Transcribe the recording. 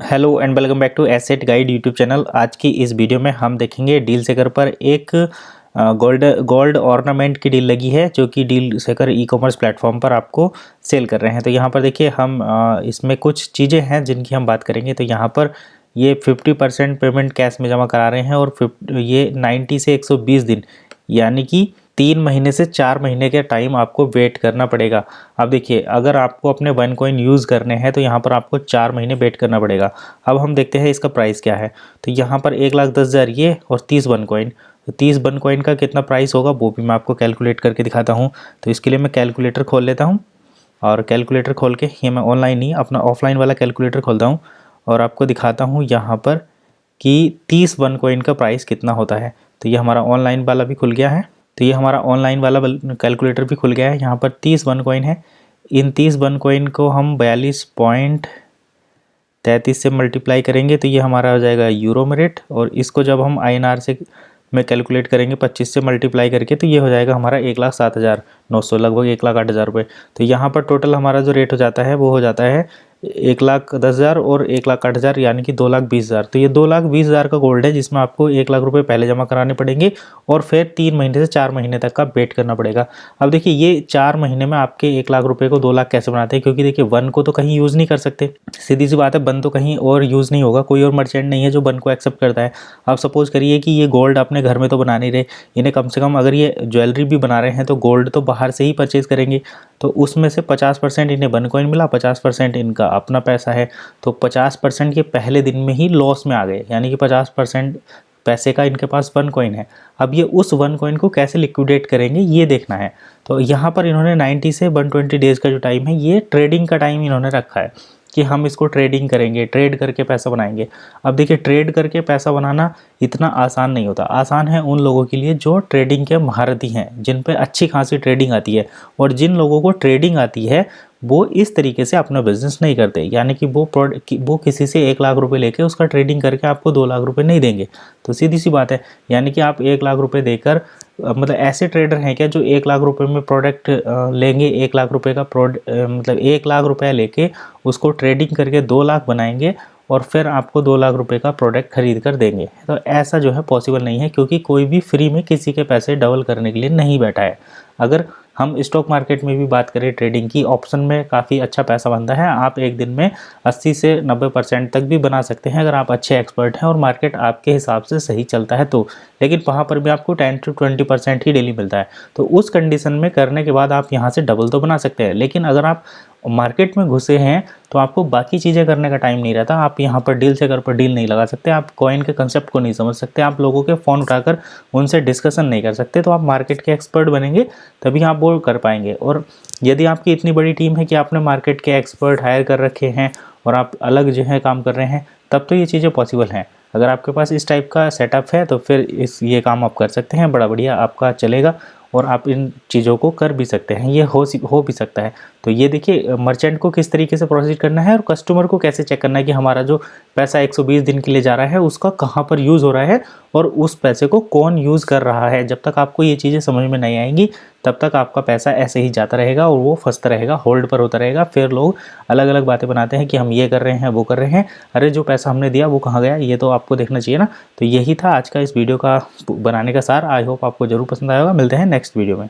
Hello and welcome back to asset guide YouTube channel. आज की इस वीडियो में हम देखेंगे डील सेकर पर एक गोल्ड ऑर्नामेंट की डील लगी है जो कि डील सेकर ई कॉमर्स प्लेटफॉर्म पर आपको सेल कर रहे हैं। तो यहाँ पर देखिए हम इसमें कुछ चीज़ें हैं जिनकी हम बात करेंगे। तो यहाँ पर ये 50% पेमेंट कैश में जमा करा रहे हैं और ये 90 से 120 दिन यानी कि 3 महीने से 4 महीने के टाइम आपको वेट करना पड़ेगा। अब देखिए अगर आपको अपने वन कॉइन यूज़ करने हैं तो यहाँ पर आपको 4 महीने वेट करना पड़ेगा। अब हम देखते हैं इसका प्राइस क्या है। तो यहाँ पर 1,10,000 ये और 30 वन कॉइन। तो 30 वन कॉइन का कितना प्राइस होगा वो भी मैं आपको कैलकुलेट करके दिखाता हूँ। तो इसके लिए मैं कैलकुलेटर खोल लेता हूँ और कैलकुलेटर खोल के ये मैं ऑनलाइन नहीं अपना ऑफलाइन वाला कैलकुलेटर खोलता हूँ और आपको दिखाता हूँ यहाँ पर कि 30 वन कॉइन का प्राइस कितना होता है। तो ये हमारा ऑनलाइन वाला भी खुल गया है। तो ये हमारा ऑनलाइन वाला कैलकुलेटर भी खुल गया है। यहाँ पर 30 वन कॉइन है। इन 30 वन कॉइन को हम 42.33 से मल्टीप्लाई करेंगे तो ये हमारा हो जाएगा यूरो में रेट, और इसको जब हम INR से में कैलकुलेट करेंगे 25 से मल्टीप्लाई करके तो ये हो जाएगा हमारा 1,07,900 लगभग 1,08,000 रुपये। तो यहाँ पर टोटल हमारा जो रेट हो जाता है वो हो जाता है 1,10,000 और 1,08,000 यानी कि 2,20,000। तो ये 2,20,000 का गोल्ड है जिसमें आपको 1,00,000 रुपये पहले जमा कराने पड़ेंगे और फिर 3 महीने से 4 महीने तक का वेट करना पड़ेगा। अब देखिए ये 4 महीने में आपके 1,00,000 रुपये को 2,00,000 कैसे बनाते हैं, क्योंकि देखिए वन को तो कहीं यूज़ नहीं कर सकते, सीधी सी बात है। वन तो कहीं और यूज़ नहीं होगा, कोई और मर्चेंट नहीं है जो वन को एक्सेप्ट करता है। आप सपोज करिए कि ये गोल्ड अपने घर में तो बना नहीं रहे, इन्हें कम से कम अगर ये ज्वेलरी भी बना रहे हैं तो गोल्ड तो बाहर से ही परचेज़ करेंगे। तो उसमें से 50% इन्हें वन कॉइन मिला, 50% इनका अपना पैसा है। तो 50% के पहले दिन में ही लॉस में आ गए, यानी कि 50% पैसे का इनके पास वन कॉइन है। अब ये उस वन कॉइन को कैसे लिक्विडेट करेंगे ये देखना है। तो यहाँ पर इन्होंने 90 से 120 डेज़ का जो टाइम है ये ट्रेडिंग का टाइम इन्होंने रखा है कि हम इसको ट्रेडिंग करेंगे, ट्रेड करके पैसा बनाएंगे। अब देखिए ट्रेड करके पैसा बनाना इतना आसान नहीं होता। आसान है उन लोगों के लिए जो ट्रेडिंग के महारथी हैं, जिन पे अच्छी खासी ट्रेडिंग आती है। और जिन लोगों को ट्रेडिंग आती है वो इस तरीके से अपना बिजनेस नहीं करते, यानी कि वो किसी से 1,00,000 रुपये लेके उसका ट्रेडिंग करके आपको 2,00,000 रुपये नहीं देंगे। तो सीधी सी बात है, यानी कि आप 1,00,000 रुपये देकर मतलब ऐसे ट्रेडर हैं क्या जो 1,00,000 रुपये में प्रोडक्ट लेंगे, 1,00,000 रुपये का मतलब 1,00,000 रुपये लेके उसको ट्रेडिंग करके 2,00,000 बनाएंगे और फिर आपको 2,00,000 रुपये का प्रोडक्ट खरीद कर देंगे। तो ऐसा जो है पॉसिबल नहीं है, क्योंकि कोई भी फ्री में किसी के पैसे डबल करने के लिए नहीं बैठा है। अगर हम स्टॉक मार्केट में भी बात करें ट्रेडिंग की, ऑप्शन में काफ़ी अच्छा पैसा बनता है। आप एक दिन में 80 से 90% तक भी बना सकते हैं अगर आप अच्छे एक्सपर्ट हैं और मार्केट आपके हिसाब से सही चलता है तो। लेकिन वहाँ पर भी आपको 10 से 20% ही डेली मिलता है। तो उस कंडीशन में करने के बाद आप यहाँ से डबल तो बना सकते हैं। लेकिन अगर आप मार्केट में घुसे हैं तो आपको बाकी चीज़ें करने का टाइम नहीं रहता। आप यहाँ पर डील सेकर पर डील नहीं लगा सकते, आप कॉइन के कंसेप्ट को नहीं समझ सकते, आप लोगों के फ़ोन उठाकर उनसे डिस्कशन नहीं कर सकते। तो आप मार्केट के एक्सपर्ट बनेंगे तभी आप वो कर पाएंगे। और यदि आपकी इतनी बड़ी टीम है कि आपने मार्केट के एक्सपर्ट हायर कर रखे हैं और आप अलग जो है काम कर रहे हैं, तब तो ये चीज़ें पॉसिबल हैं। अगर आपके पास इस टाइप का सेटअप है तो फिर ये काम आप कर सकते हैं, बड़ा बढ़िया आपका चलेगा और आप इन चीज़ों को कर भी सकते हैं, ये हो भी सकता है। तो ये देखिए मर्चेंट को किस तरीके से प्रोसीड करना है और कस्टमर को कैसे चेक करना है कि हमारा जो पैसा 120 दिन के लिए जा रहा है उसका कहाँ पर यूज़ हो रहा है और उस पैसे को कौन यूज़ कर रहा है। जब तक आपको ये चीज़ें समझ में नहीं आएंगी तब तक आपका पैसा ऐसे ही जाता रहेगा और वो फंसता रहेगा, होल्ड पर होता रहेगा। फिर लोग अलग अलग बातें बनाते हैं कि हम ये कर रहे हैं, वो कर रहे हैं। अरे जो पैसा हमने दिया वो कहाँ गया, ये तो आपको देखना चाहिए ना। तो यही था आज का इस वीडियो का बनाने का सार। आई होप आपको ज़रूर पसंद आएगा। मिलते हैं नेक्स्ट वीडियो में।